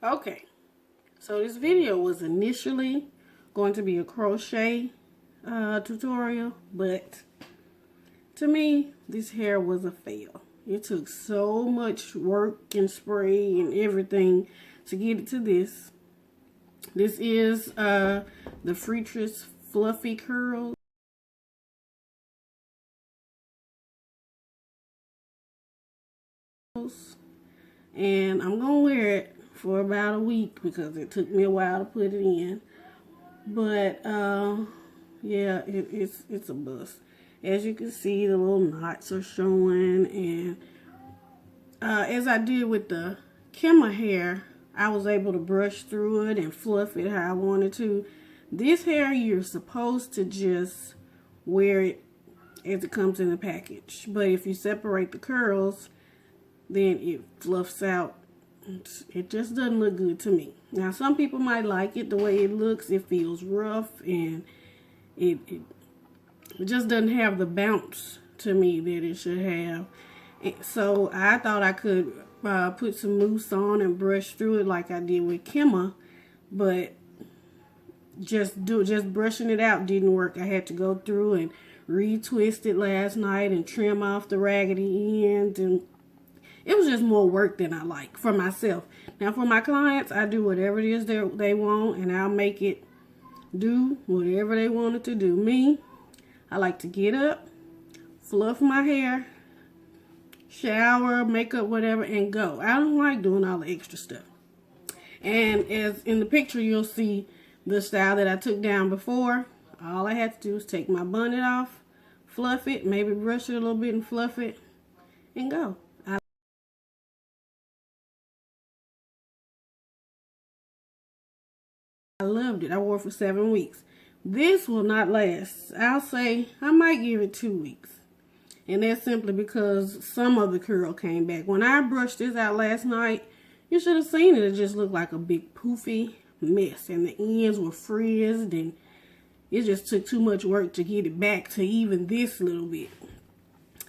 Okay, so this video was initially going to be a crochet tutorial, but to me, this hair was a fail. It took so much work and spray and everything to get it to this. This is the Freetress Fluffy Curls. And I'm gonna wear it for about a week because it took me a while to put it in. But yeah, it's a bust. As you can see, the little knots are showing, and as I did with the Kemma hair, I was able to brush through it and fluff it how I wanted to. This hair, you're supposed to just wear it as it comes in the package. But if you separate the curls, then it fluffs out. It just doesn't look good to me. Now, some people might like it the way it looks. It feels rough, and it just doesn't have the bounce to me that it should have. So I thought I could put some mousse on and brush through it like I did with Kemma, but just brushing it out didn't work. I had to go through and retwist it last night and trim off the raggedy ends, and it was just more work than I like for myself. Now, for my clients, I do whatever it is they want, and I'll make it do whatever they want it to do. Me, I like to get up, fluff my hair, shower, makeup, whatever, and go. I don't like doing all the extra stuff. And as in the picture, you'll see the style that I took down before. All I had to do was take my bonnet off, fluff it, maybe brush it a little bit and fluff it, and go. I loved it. I wore it for 7 weeks. This will not last. I'll say I might give it 2 weeks. And that's simply because some of the curl came back. When I brushed this out last night, you should have seen it. It just looked like a big poofy mess. And the ends were frizzed, and it just took too much work to get it back to even this little bit.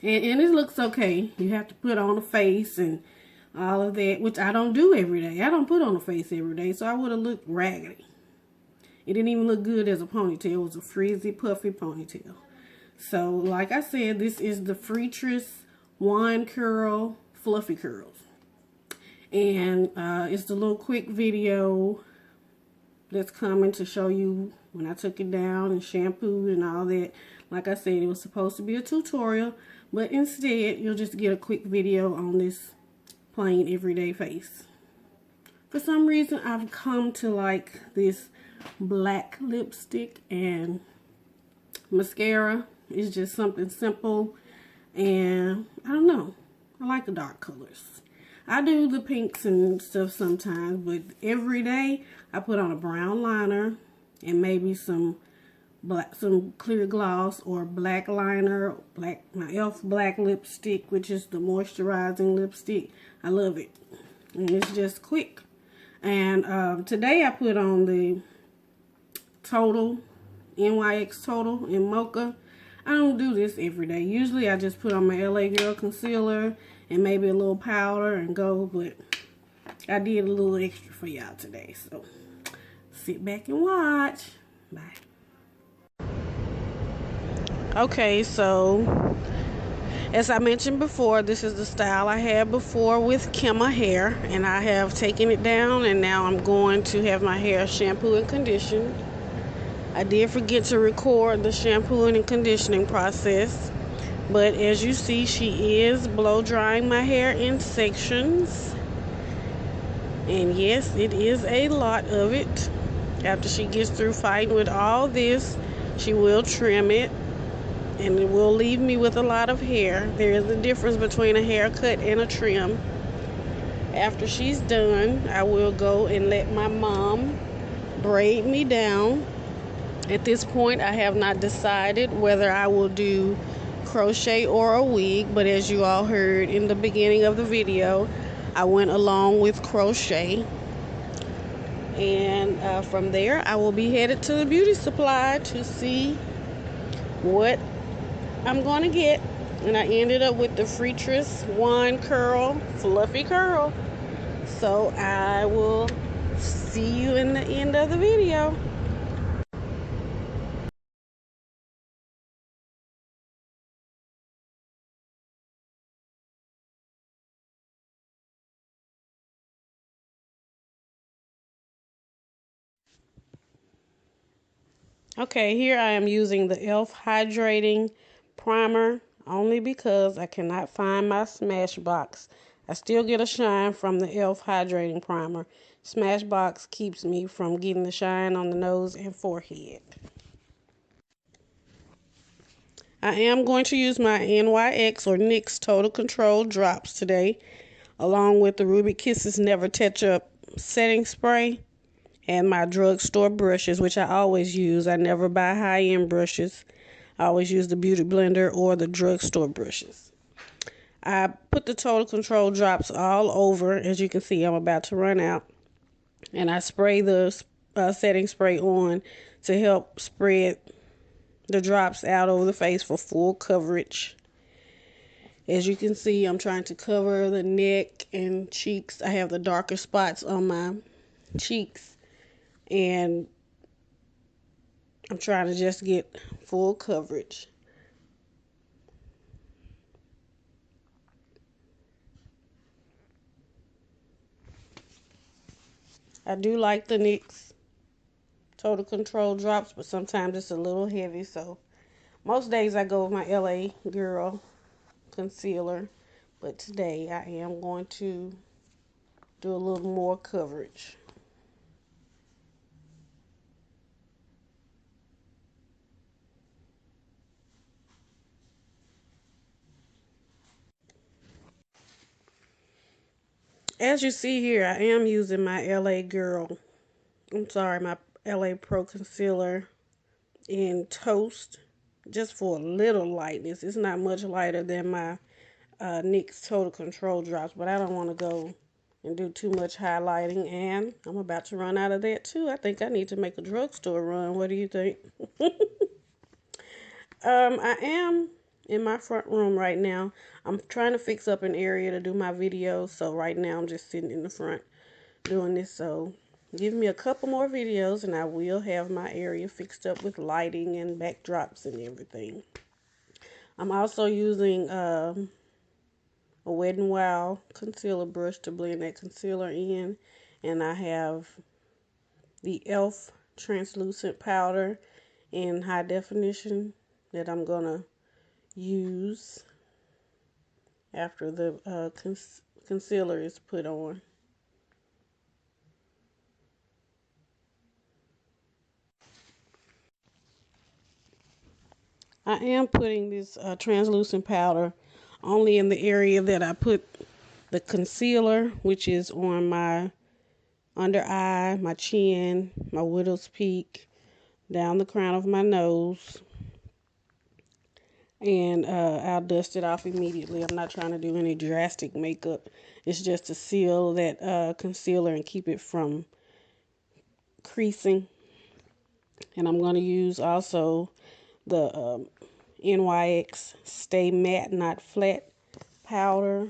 And it looks okay. You have to put on a face and all of that, which I don't do every day. I don't put on a face every day, so I would have looked raggedy. It didn't even look good as a ponytail. It was a frizzy, puffy ponytail. So, like I said, this is the Freetress Wand Curl Fluffy Curls. And it's the little quick video that's coming to show you when I took it down and shampooed and all that. Like I said, it was supposed to be a tutorial, but instead, you'll just get a quick video on this plain everyday face. For some reason, I've come to like this black lipstick and mascara. It's just something simple, and I don't know, I like the dark colors. I do the pinks and stuff sometimes, but every day I put on a brown liner and maybe some clear gloss or black liner, my E.L.F. black lipstick, which is the moisturizing lipstick. I love it, and it's just quick. And today I put on the Total, NYX Total in Mocha. I don't do this every day. Usually I just put on my LA Girl concealer and maybe a little powder and go, but I did a little extra for y'all today. So sit back and watch. Bye. Okay, so as I mentioned before, this is the style I had before with Kemma hair, and I have taken it down, and now I'm going to have my hair shampooed and conditioned. I did forget to record the shampooing and conditioning process, but as you see, she is blow drying my hair in sections. And yes, it is a lot of it. After she gets through fighting with all this, she will trim it, and it will leave me with a lot of hair. There is a difference between a haircut and a trim. After she's done, I will go and let my mom braid me down. At this point, I have not decided whether I will do crochet or a wig, but as you all heard in the beginning of the video, I went along with crochet. And from there, I will be headed to the beauty supply to see what I'm going to get. And I ended up with the Freetress Wand Curl Fluffy Curl. So I will See you in the end of the video. Okay, here I am using the E.L.F. Hydrating Primer only because I cannot find my Smashbox. I still get a shine from the E.L.F. Hydrating Primer. Smashbox keeps me from getting the shine on the nose and forehead. I am going to use my NYX or NYX Total Control drops today, along with the Ruby Kisses Never Touch Up setting spray and my drugstore brushes, which I always use. I never buy high-end brushes. I always use the Beauty Blender or the drugstore brushes. I put the Total Control drops all over. As you can see, I'm about to run out. And I spray the setting spray on to help spread the drops out over the face for full coverage. As you can see, I'm trying to cover the neck and cheeks. I have the darker spots on my cheeks, and I'm trying to just get full coverage. I do like the NYX Total Control drops, but sometimes it's a little heavy, so most days I go with my LA Girl concealer, but today I am going to do a little more coverage. As you see here, I am using my my LA Pro concealer in Toast, just for a little lightness. It's not much lighter than my NYX Total Control drops, but I don't want to go and do too much highlighting, and I'm about to run out of that too. I think I need to make a drugstore run. What do you think? I am in my front room right now. I'm trying to fix up an area to do my videos, so right now I'm just sitting in the front doing this. So give me a couple more videos and I will have my area fixed up with lighting and backdrops and everything. I'm also using a Wet n Wild concealer brush to blend that concealer in, and I have the E.L.F. translucent powder in high definition that I'm gonna use after the concealer is put on. I am putting this translucent powder only in the area that I put the concealer, which is on my under eye, my chin, my widow's peak, down the crown of my nose, and I'll dust it off immediately. I'm not trying to do any drastic makeup. It's just to seal that concealer and keep it from creasing. And I'm going to use also the NYX Stay Matte Not Flat powder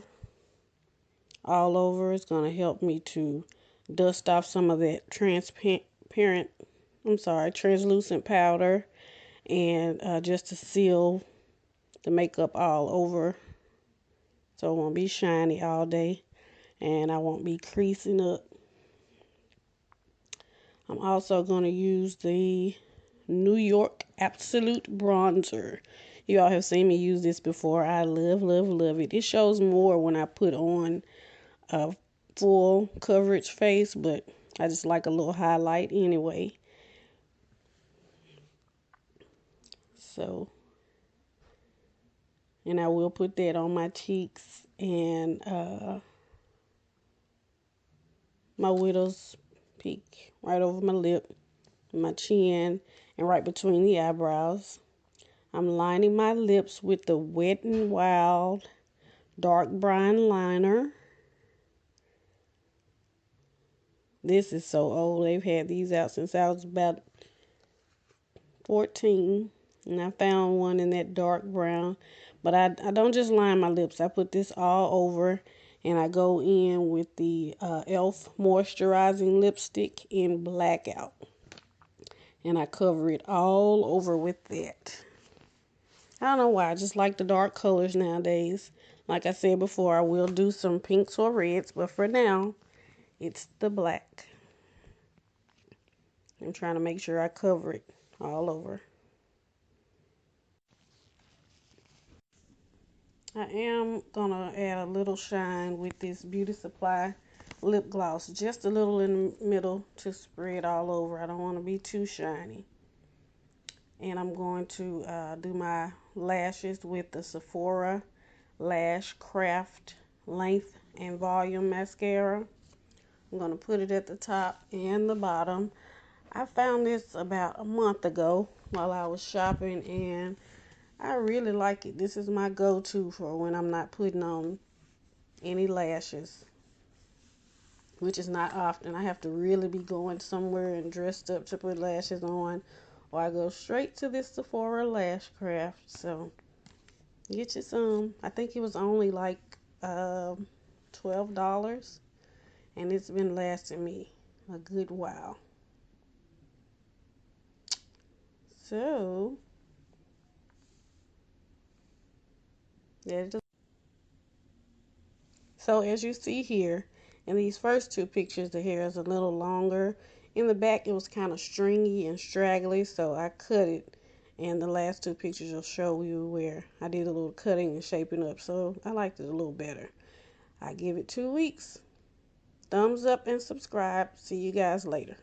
all over. It's going to help me to dust off some of that translucent powder, and just to seal the makeup all over so it won't be shiny all day and I won't be creasing up. I'm also going to use the New York Absolute Bronzer. You all have seen me use this before. I love, love, love it. It shows more when I put on a full coverage face, but I just like a little highlight anyway. So, and I will put that on my cheeks and my widow's peak, right over my lip, my chin, and right between the eyebrows. I'm lining my lips with the Wet n Wild Dark Brown Liner. This is so old. They've had these out since I was about 14. And I found one in that dark brown. But I don't just line my lips. I put this all over. And I go in with the E.L.F. moisturizing lipstick in Blackout. And I cover it all over with that. I don't know why, I just like the dark colors nowadays. Like I said before, I will do some pinks or reds, but for now, it's the black. I'm trying to make sure I cover it all over. I am going to add a little shine with this Beauty Supply lip gloss. Just a little in the middle to spread all over. I don't want to be too shiny. And I'm going to do my lashes with the Sephora Lashcraft Length and Volume Mascara. I'm going to put it at the top and the bottom. I found this about a month ago while I was shopping, and I really like it. This is my go-to for when I'm not putting on any lashes, which is not often. I have to really be going somewhere and dressed up to put lashes on, or I go straight to this Sephora Lashcraft. So get you some. I think it was only like $12, and it's been lasting me a good while. So there's the So as you see here, in these first two pictures, the hair is a little longer. In the back, it was kind of stringy and straggly, so I cut it. And the last two pictures will show you where I did a little cutting and shaping up. So I liked it a little better. I give it 2 weeks. Thumbs up and subscribe. See you guys later.